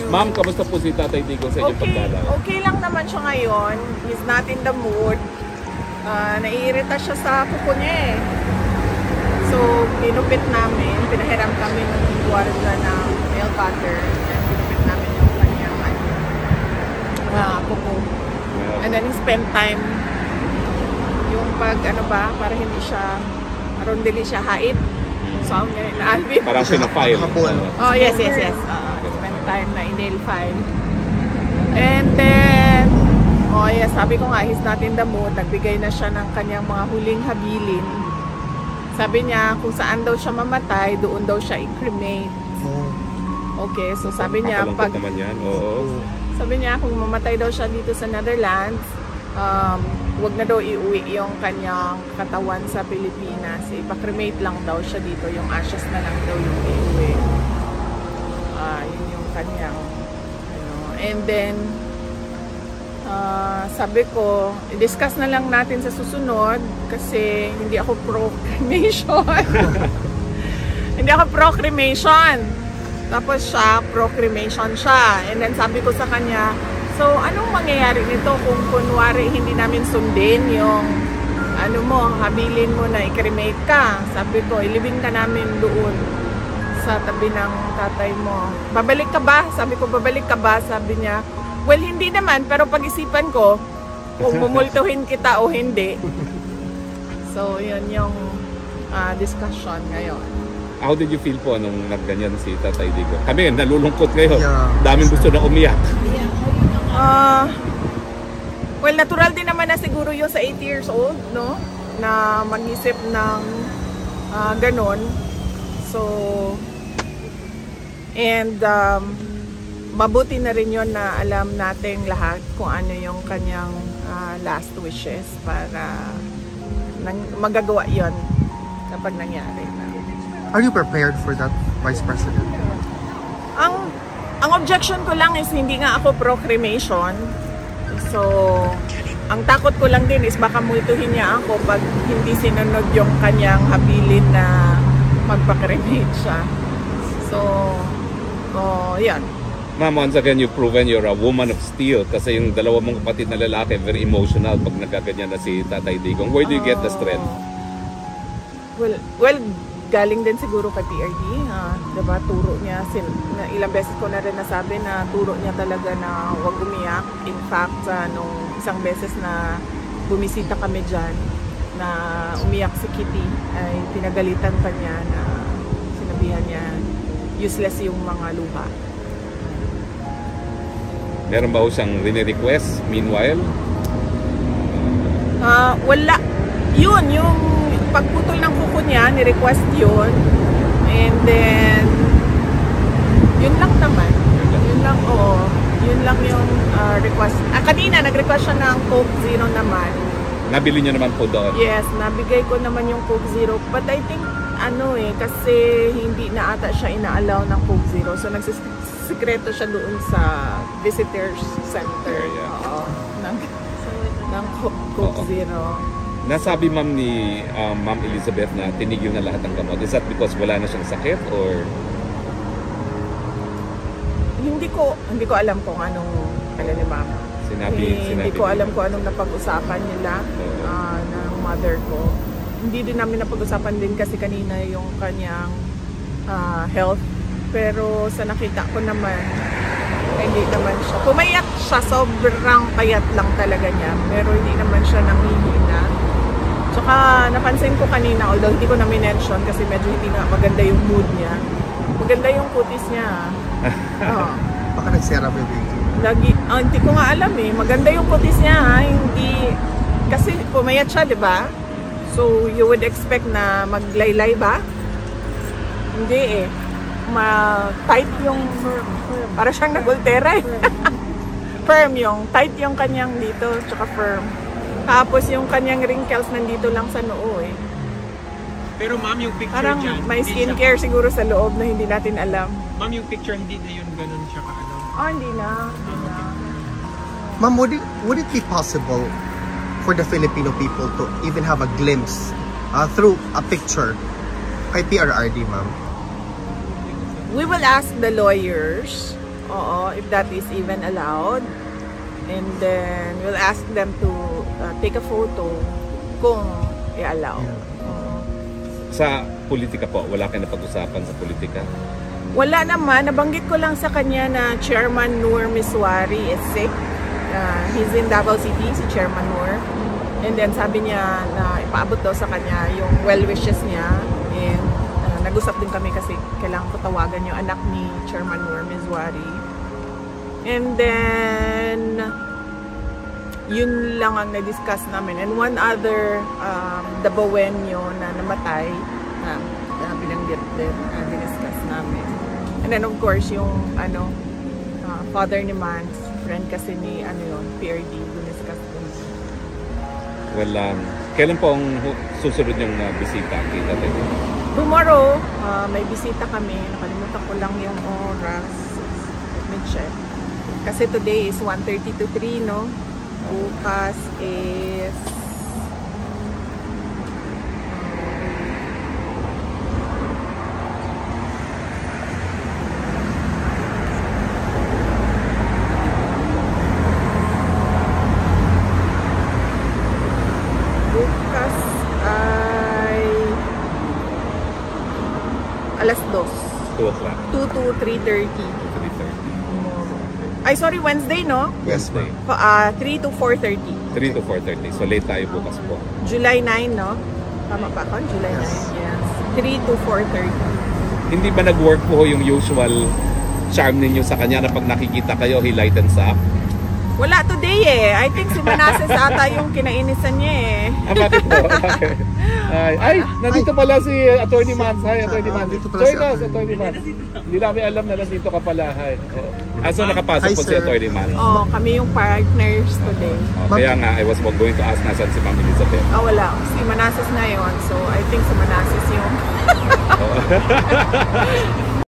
Ma'am, kamusta po si Tatay Digong sa inyong pagdalaw? Okay lang naman siya ngayon. He's not in the mood. Naiirita siya sa kuko niya eh. So, pinupit namin. Pinahiram kami ng guarda ng nail cutter. Pinupit namin yung kanyang kuko. And then, spend time yung pag, para hindi siya, hindi siya hait. So, ang ganyan na Alvin. Parang sinafile. Oh, yes. Spend time na in-nail file. And then, sabi ko nga, he's not in the mood. Nagbigay na siya ng kanyang mga huling habilin. Sabi niya, kung saan daw siya mamatay, doon daw siya i-cremate. Okay, so sabi niya, sabi niya, kung mamatay daw siya dito sa Netherlands, wag na daw iuwi yung kanyang katawan sa Pilipinas. Ipa-cremate lang daw siya dito. Yung ashes na lang daw yung iuwi. Yun yung kanyang, and then, sabi ko, i-discuss na lang natin sa susunod kasi hindi ako pro-cremation. Hindi ako pro-cremation. Tapos siya, pro-cremation siya. And then sabi ko sa kanya, so anong mangyayari nito kung kunwari hindi namin sundin yung habilin mo na i-cremate ka? Sabi ko, ilibing ka namin doon sa tabi ng tatay mo. Babalik ka ba? Sabi ko, babalik ka ba? Sabi niya, well, hindi naman, pero pag-isipan ko kung mumultuhin kita o hindi. So, yun yung discussion ngayon. How did you feel po nung nagganyan si Tatay Digong? Kami, nalulungkot ngayon. Daming gusto na umiyak. Well, natural din naman na siguro yung sa 8 years old, no? Na mag-isip ng ganon. So, and mabuti na rin yun na alam nating lahat kung ano yung kanyang last wishes para magagawa yun kapag nangyari na. Are you prepared for that, Vice President? Ang objection ko lang is hindi nga ako pro-cremation. So, ang takot ko lang din is baka multuhin niya ako pag hindi sinunod yung kanyang habilin na magpa-cremate siya. So, yan. Ma'am, once again, you've proven you're a woman of steel kasi yung dalawa mong kapatid na lalaki, very emotional pag nagkaganyan na si Tatay Digong. Where do you get the strength? Well, galing din siguro kay PRD. Diba, turo niya, ilang beses ko na rin nasabi na turo niya talaga na huwag umiyak. In fact, nung isang beses na bumisita kami dyan, na umiyak si Kitty, ay pinagalitan pa niya na sinabihan niya useless yung mga luha. Meron ba ho siyang rini-request meanwhile? Wala. Yun, yung pagputol ng kuko niya, ni-request yun. And then, yun lang naman. Yun lang yung request. Kanina, nag-request siya ng Coke Zero naman. Nabili niyo naman po doon? Yes, nabigay ko naman yung Coke Zero. But I think, kasi hindi na ata siya ina-allow ng Coke Zero. So, nagsisikreto siya doon sa visitors center. Ng Coke Zero. Nasabi ma'am ni Ma'am Elizabeth na tinigil na lahat ng gamot. Is that because wala na siyang sakit or? Hindi ko alam kung anong ni Mama. Hindi ko alam kung anong napag-usapan nila ng mother ko. Hindi din namin napag-usapan din kasi kanina yung kanyang health. Pero sa nakita ko naman, hindi naman siya. Pumayak siya, sobrang payat lang talaga niya. Pero hindi naman siya nanghihina. Tsaka napansin ko kanina, although hindi ko na mention kasi medyo hindi na maganda yung mood niya. Maganda yung kutis niya. Baka nagsera ba hindi ko nga alam eh. Maganda yung kutis niya. Hindi, kasi pumayat siya, di ba? So you would expect na maglaylay ba? Hindi eh. Tight yung para siyang nagultera eh. Firm yung, tight yung kanyang dito, tsaka firm. Tapos yung kanyang wrinkles nandito lang sa noo eh. Pero ma'am, yung picture parang dyan, may skincare siguro sa loob na hindi natin alam. Ma'am, yung picture hindi na yun ganun siya kaano? Hindi na. Ma'am, would it be possible for the Filipino people to even have a glimpse through a picture kay PRRD, ma'am? We will ask the lawyers Oo, if that is even allowed. And then we'll ask them to take a photo kung i-allow. Sa politika po, wala kayo napag-usapan sa politika? Wala naman. Nabanggit ko lang sa kanya na Chairman Noor Miswari is sick. He's in Davao City, si Chairman Noor. And then sabi niya na ipaabot daw sa kanya yung well wishes niya. And nag-usap din kami kasi kailangan ko tawagan yung anak ni Chairman Noor Miswari. And then yun lang ang na-discuss namin. And one other Dabawenyo na namatay na binanggit din, discuss namin. And then of course yung father ni Mans, friend kasi ni PRD, discuss din. Well, kailan po ang susunod yung bisita kita tayo? Tomorrow, may bisita kami. Nakalimutan ko lang yung oras. Let me check. Kasi today is 1:30 to 3, no? Bukas is ay alas 2. 2 o'clock. 2 to 3:30. Ay, sorry, Wednesday, no? Wednesday. 3 to 4:30. 3 to 4:30. So late tayo bukas po. July 9, no? Tama ba ako? July 9, yes. 3 to 4:30. Hindi ba nag-work po yung usual charm ninyo sa kanya na pag nakikita kayo, he lightens up? Wala today eh. I think si Manasseh ata yung kinainisan niya eh. Bakit po? Ay, nandito pala si Attorney Mans. Hi, Attorney Mans. Join us, Attorney Mans. Hindi namin alam na nandito ka pala. Hi. So nakapasok po si Attorney Mans. Oo, kami yung partners today. Kaya nga, I was going to ask nasan si Ma'am Elizabeth. Wala. Si Manasseh na yun. So, I think si Manasseh yung